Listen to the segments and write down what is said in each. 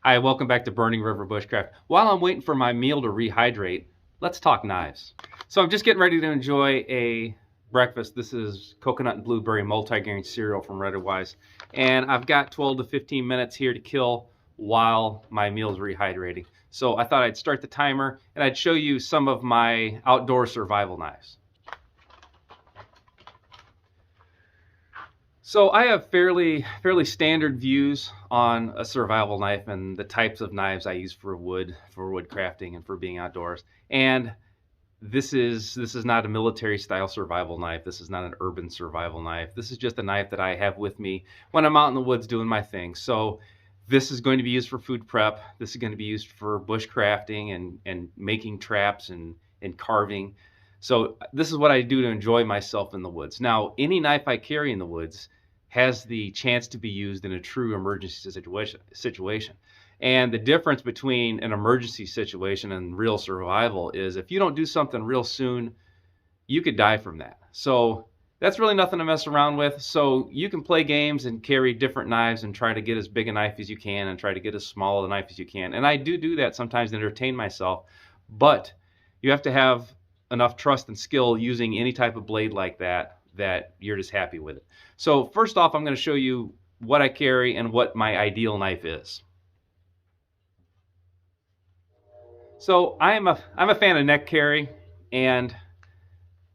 Hi, welcome back to Burning River Bushcraft. While I'm waiting for my meal to rehydrate, let's talk knives. So I'm just getting ready to enjoy a breakfast. This is coconut and blueberry multi-grain cereal from Wise, and I've got 12 to 15 minutes here to kill while my meal is rehydrating. So I thought I'd start the timer and I'd show you some of my outdoor survival knives. So I have fairly standard views on a survival knife and the types of knives I use for wood crafting and for being outdoors. And this is not a military style survival knife. This is not an urban survival knife. This is just a knife that I have with me when I'm out in the woods doing my thing. So this is going to be used for food prep. This is going to be used for bush crafting and making traps and carving. So this is what I do to enjoy myself in the woods. Now, any knife I carry in the woods has the chance to be used in a true emergency situation. And the difference between an emergency situation and real survival is if you don't do something real soon, you could die from that. So that's really nothing to mess around with. So you can play games and carry different knives and try to get as big a knife as you can and try to get as small a knife as you can. And I do that sometimes to entertain myself, but you have to have enough trust and skill using any type of blade like that you're just happy with it. So first off, I'm going to show you what I carry and what my ideal knife is. So I'm a fan of neck carry, and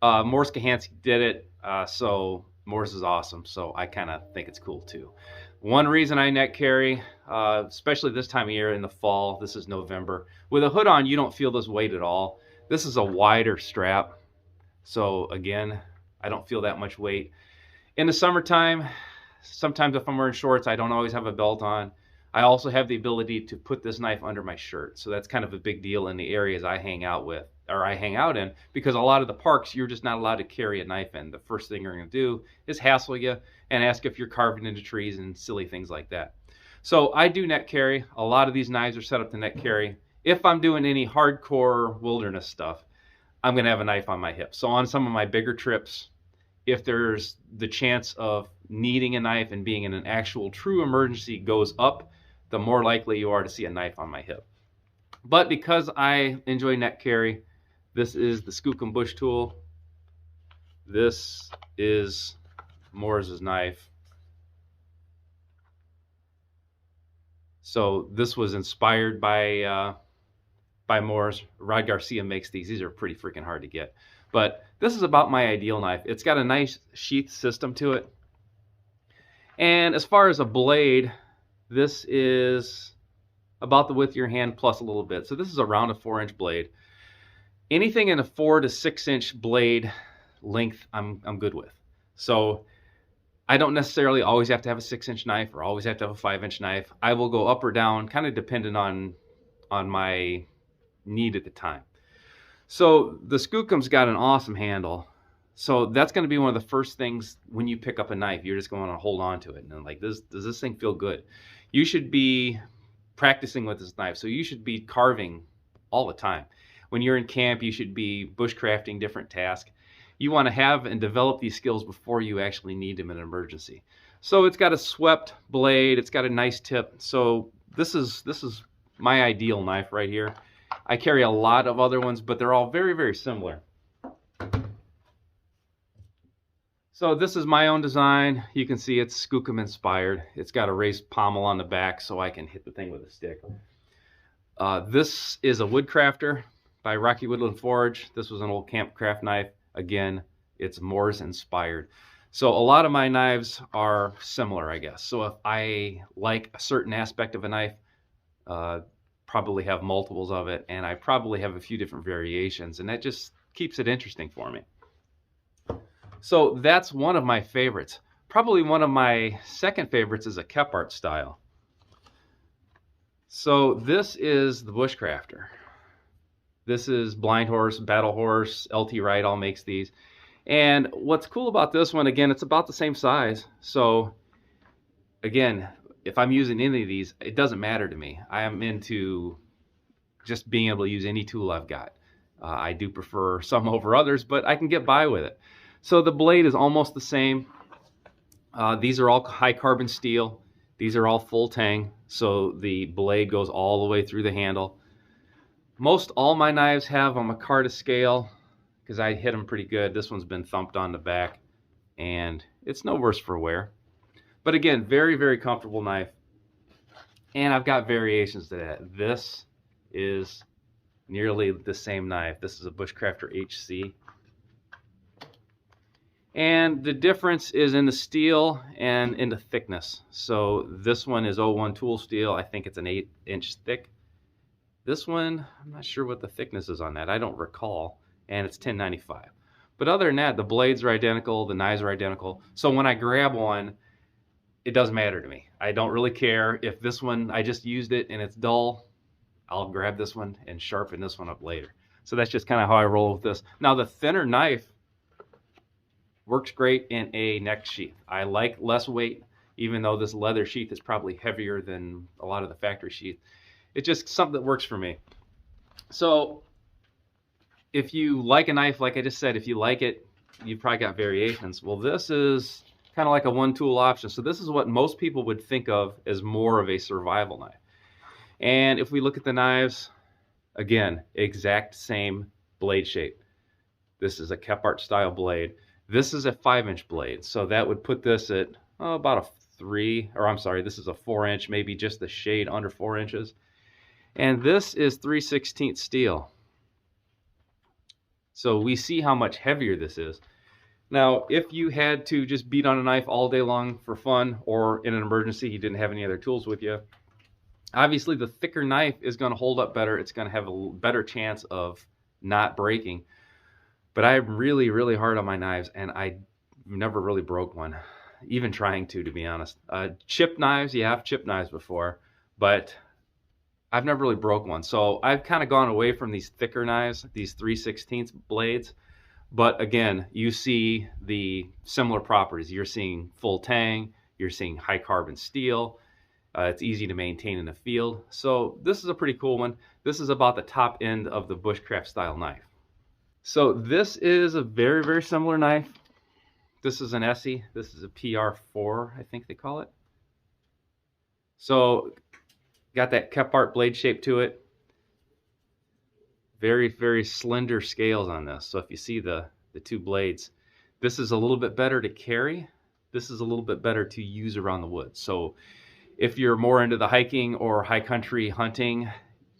Morse Kahansky did it, so Morse is awesome, so I kind of think it's cool too. One reason I neck carry, especially this time of year in the fall, this is November, with a hood on you don't feel this weight at all. This is a wider strap, so again, I don't feel that much weight. In the summertime, sometimes if I'm wearing shorts, I don't always have a belt on. I also have the ability to put this knife under my shirt, so that's kind of a big deal in the areas I hang out in, because a lot of the parks you're just not allowed to carry a knife in. The first thing you're going to do is hassle you and ask if you're carving into trees and silly things like that. So I do neck carry. A lot of these knives are set up to neck carry. If I'm doing any hardcore wilderness stuff, I'm going to have a knife on my hip. So on some of my bigger trips, if there's the chance of needing a knife and being in an actual true emergency goes up, the more likely you are to see a knife on my hip. But because I enjoy neck carry, this is the Skookum Bush tool. This is Moore's knife. So this was inspired by Moore's. Rod Garcia makes these. These are pretty freaking hard to get. But this is about my ideal knife. It's got a nice sheath system to it. And as far as a blade, this is about the width of your hand plus a little bit. So this is around a 4-inch blade. Anything in a 4 to 6-inch blade length, I'm good with. So I don't necessarily always have to have a 6-inch knife or always have to have a 5-inch knife. I will go up or down, kind of dependent on my need at the time. So the Skookum's got an awesome handle. So that's going to be one of the first things when you pick up a knife. You're just going to hold on to it and like, does this thing feel good? You should be practicing with this knife. So you should be carving all the time. When you're in camp, you should be bushcrafting different tasks. You want to have and develop these skills before you actually need them in an emergency. So it's got a swept blade. It's got a nice tip. So this is my ideal knife right here. I carry a lot of other ones, but they're all very, very similar. So this is my own design. You can see it's Skookum inspired. It's got a raised pommel on the back so I can hit the thing with a stick. This is a Woodcrafter by Rocky Woodland Forge. This was an old Campcraft knife. Again, it's Moore's inspired. So a lot of my knives are similar, I guess. So if I like a certain aspect of a knife, probably have multiples of it, and I probably have a few different variations, and that just keeps it interesting for me. So that's one of my favorites. Probably one of my second favorites is a Kephart style. So this is the Bushcrafter. This is Blind Horse, Battle Horse, LT Wright all makes these. And what's cool about this one, again, it's about the same size. So again, if I'm using any of these, it doesn't matter to me. I am into just being able to use any tool I've got. I do prefer some over others, but I can get by with it. So the blade is almost the same. These are all high carbon steel. These are all full tang, so the blade goes all the way through the handle. Most all my knives have on a Micarta scale because I hit them pretty good. This one's been thumped on the back, and it's no worse for wear. But again, very, very comfortable knife. And I've got variations to that. This is nearly the same knife. This is a Bushcrafter HC. And the difference is in the steel and in the thickness. So this one is 01 tool steel. I think it's an 8-inch thick. This one, I'm not sure what the thickness is on that. I don't recall. And it's 1095. But other than that, the blades are identical, the knives are identical. So when I grab one, it doesn't matter to me. I don't really care. If this one, I just used it and it's dull, I'll grab this one and sharpen this one up later. So that's just kind of how I roll with this. Now the thinner knife works great in a neck sheath. I like less weight, even though this leather sheath is probably heavier than a lot of the factory sheath. It's just something that works for me. So if you like a knife, like I just said, if you like it, you've probably got variations. Well, this is kind of like a one-tool option. So this is what most people would think of as more of a survival knife. And if we look at the knives, again, exact same blade shape. This is a Campcraft style blade. This is a 5-inch blade. So that would put this at about a 3, or I'm sorry, this is a 4-inch, maybe just the shade under 4 inches. And this is 3/16 steel. So we see how much heavier this is. Now, if you had to just beat on a knife all day long for fun, or in an emergency, you didn't have any other tools with you, obviously the thicker knife is going to hold up better. It's going to have a better chance of not breaking. But I'm really, really hard on my knives, and I never really broke one, even trying to be honest. Chip knives, yeah, I've chipped knives before, but I've never really broke one. So I've kind of gone away from these thicker knives, these 3/16 blades. But again, you see the similar properties. You're seeing full tang, you're seeing high carbon steel. It's easy to maintain in the field. So this is a pretty cool one. This is about the top end of the Bushcraft style knife. So this is a very, very similar knife. This is an Essie. This is a PR4, I think they call it. So got that Campcraft blade shape to it. Very, very slender scales on this. So if you see the two blades, this is a little bit better to carry. This is a little bit better to use around the woods. So if you're more into the hiking or high country hunting,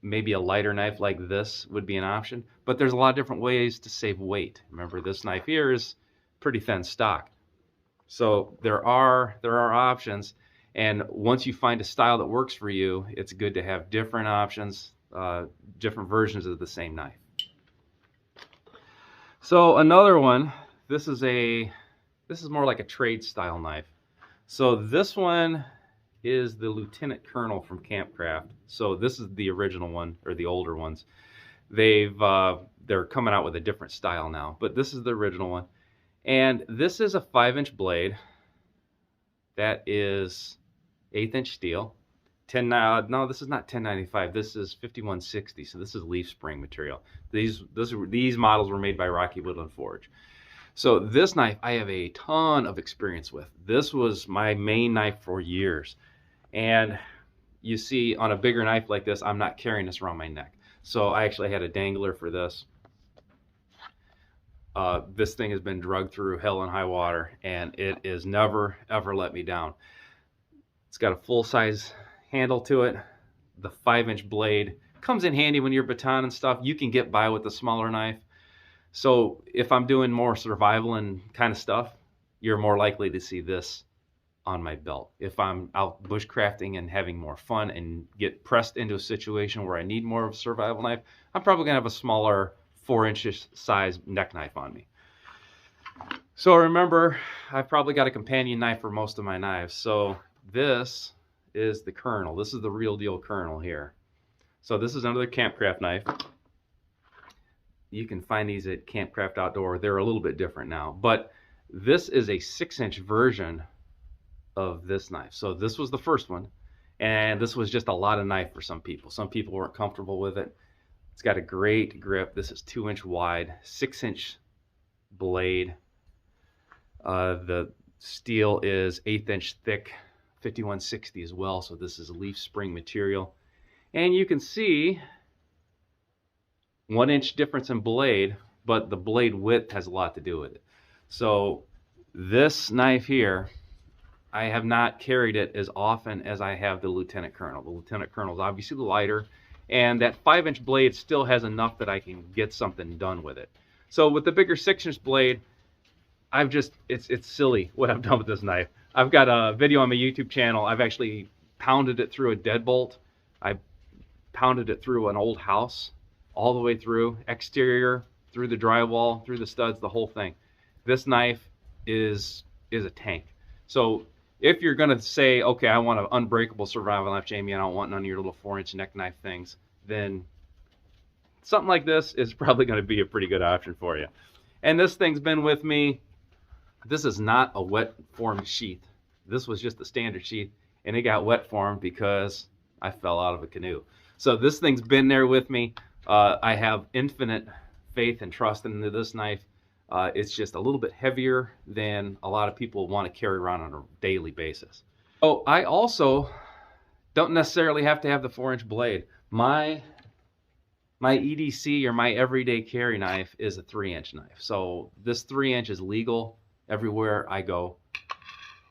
maybe a lighter knife like this would be an option. But there's a lot of different ways to save weight. Remember, this knife here is pretty thin stock. So there are options. And once you find a style that works for you, it's good to have different options, different versions of the same knife. So another one, this is more like a trade style knife. So this one is the Lt Kernel from Campcraft. So this is the original one, or the older ones. They're coming out with a different style now, but this is the original one. And this is a 5-inch blade that is 1/8-inch steel. No, this is not 1095. This is 5160. So this is leaf spring material. These models were made by Rocky Woodland Forge. So this knife I have a ton of experience with. This was my main knife for years. And you see, on a bigger knife like this, I'm not carrying this around my neck. So I actually had a dangler for this. This thing has been drugged through hell and high water, and it is never, ever let me down. It's got a full-size handle to it. The 5-inch blade comes in handy when you're baton and stuff. You can get by with a smaller knife. So if I'm doing more survival and kind of stuff, you're more likely to see this on my belt. If I'm out bushcrafting and having more fun and get pressed into a situation where I need more of a survival knife, I'm probably gonna have a smaller 4-inch size neck knife on me. So remember, I've probably got a companion knife for most of my knives. So this is the Kernel. This is the real deal Kernel here. So this is another Campcraft knife. You can find these at Campcraft Outdoor. They're a little bit different now, but this is a 6-inch version of this knife. So this was the first one, and this was just a lot of knife for some people. Some people weren't comfortable with it. It's got a great grip. This is 2-inch wide, 6-inch blade. The steel is 1/8 inch thick, 5160 as well, so this is a leaf spring material. And you can see 1 inch difference in blade, but the blade width has a lot to do with it. So this knife here, I have not carried it as often as I have the Lt Kernel. The Lt Kernel is obviously lighter, and that 5-inch blade still has enough that I can get something done with it. So with the bigger 6-inch blade, it's silly what I've done with this knife. I've got a video on my YouTube channel. I've actually pounded it through a deadbolt. I pounded it through an old house, all the way through, exterior, through the drywall, through the studs, the whole thing. This knife is a tank. So if you're gonna say, okay, I want an unbreakable survival knife, Jamie, I don't want none of your little 4-inch neck knife things, then something like this is probably gonna be a pretty good option for you. And this thing's been with me. This is not a wet formed sheath. This was just a standard sheath, and it got wet formed because I fell out of a canoe. So this thing's been there with me. I have infinite faith and trust in this knife. It's just a little bit heavier than a lot of people want to carry around on a daily basis. So I also don't necessarily have to have the 4-inch blade. My EDC, or my everyday carry knife, is a 3-inch knife. So this 3-inch is legal everywhere I go.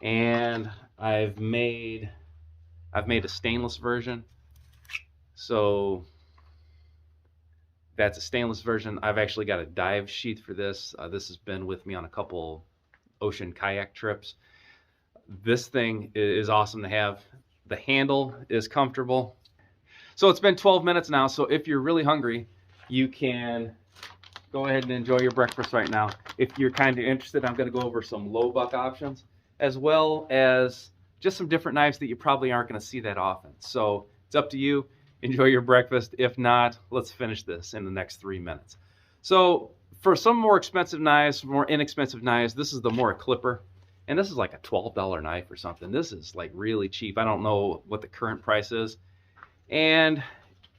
And I've made a stainless version. So that's a stainless version. I've actually got a dive sheath for this. This has been with me on a couple ocean kayak trips. This thing is awesome to have. The handle is comfortable. So it's been 12 minutes now, so if you're really hungry, you can go ahead and enjoy your breakfast right now. If you're kind of interested, I'm going to go over some low buck options, as well as just some different knives that you probably aren't going to see that often. So it's up to you. Enjoy your breakfast. If not, let's finish this in the next 3 minutes. So for some more expensive knives, more inexpensive knives, this is the Mora Clipper. And this is like a $12 knife or something. This is like really cheap. I don't know what the current price is. And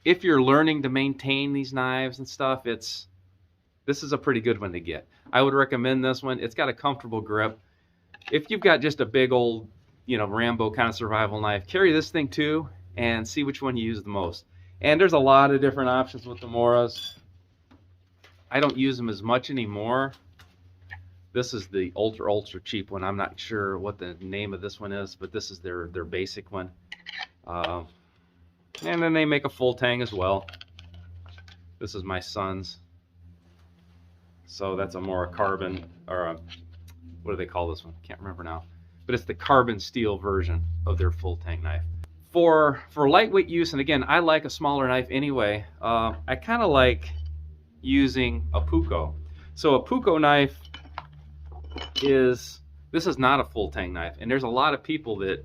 if you're learning to maintain these knives and stuff, this is a pretty good one to get. I would recommend this one. It's got a comfortable grip. If you've got just a big old, Rambo kind of survival knife, carry this thing too and see which one you use the most. And there's a lot of different options with the Moras. I don't use them as much anymore. This is the ultra cheap one. I'm not sure what the name of this one is, but this is their basic one. And then they make a full tang as well. This is my son's. So that's a Mora carbon, or what do they call this one? Can't remember now. But it's the carbon steel version of their full tang knife. For lightweight use, and again, I like a smaller knife anyway, I kind of like using a Puko. So a Puko knife this is not a full tang knife. And there's a lot of people that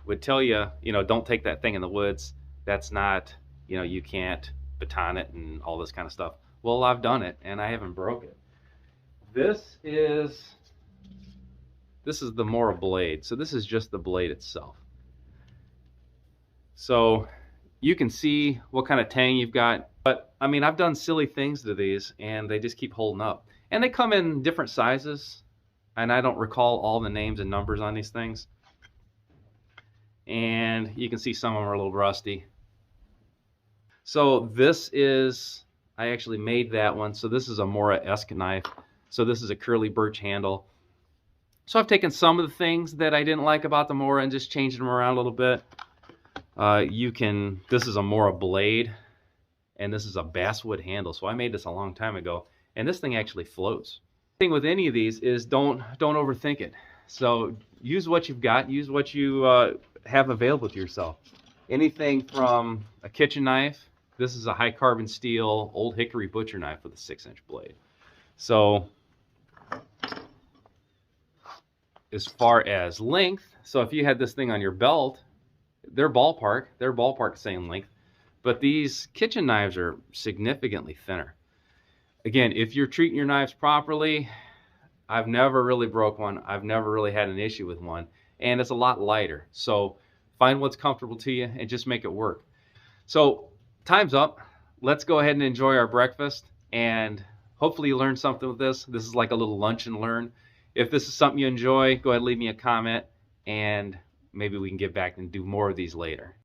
would tell you, don't take that thing in the woods. That's not, you can't baton it and all this kind of stuff. Well, I've done it and I haven't broke it. This is the Mora blade. So this is just the blade itself. So you can see what kind of tang you've got. But I mean, I've done silly things to these and they just keep holding up. And they come in different sizes. And I don't recall all the names and numbers on these things. And you can see some of them are a little rusty. So I actually made that one. So this is a Mora-esque knife. So this is a curly birch handle. So I've taken some of the things that I didn't like about the Mora and just changed them around a little bit. This is a Mora blade, and this is a basswood handle. So I made this a long time ago, and this thing actually floats. The thing with any of these is don't overthink it. So use what you've got, use what you have available to yourself. Anything from a kitchen knife. This is a high carbon steel old hickory butcher knife with a 6-inch blade. So as far as length, so if you had this thing on your belt, they're ballpark same length, but these kitchen knives are significantly thinner. Again, if you're treating your knives properly, I've never really broke one. I've never really had an issue with one, and it's a lot lighter. So find what's comfortable to you and just make it work. So time's up. Let's go ahead and enjoy our breakfast, and hopefully you learned something with this. This is like a little lunch and learn. If this is something you enjoy, go ahead and leave me a comment, and maybe we can get back and do more of these later.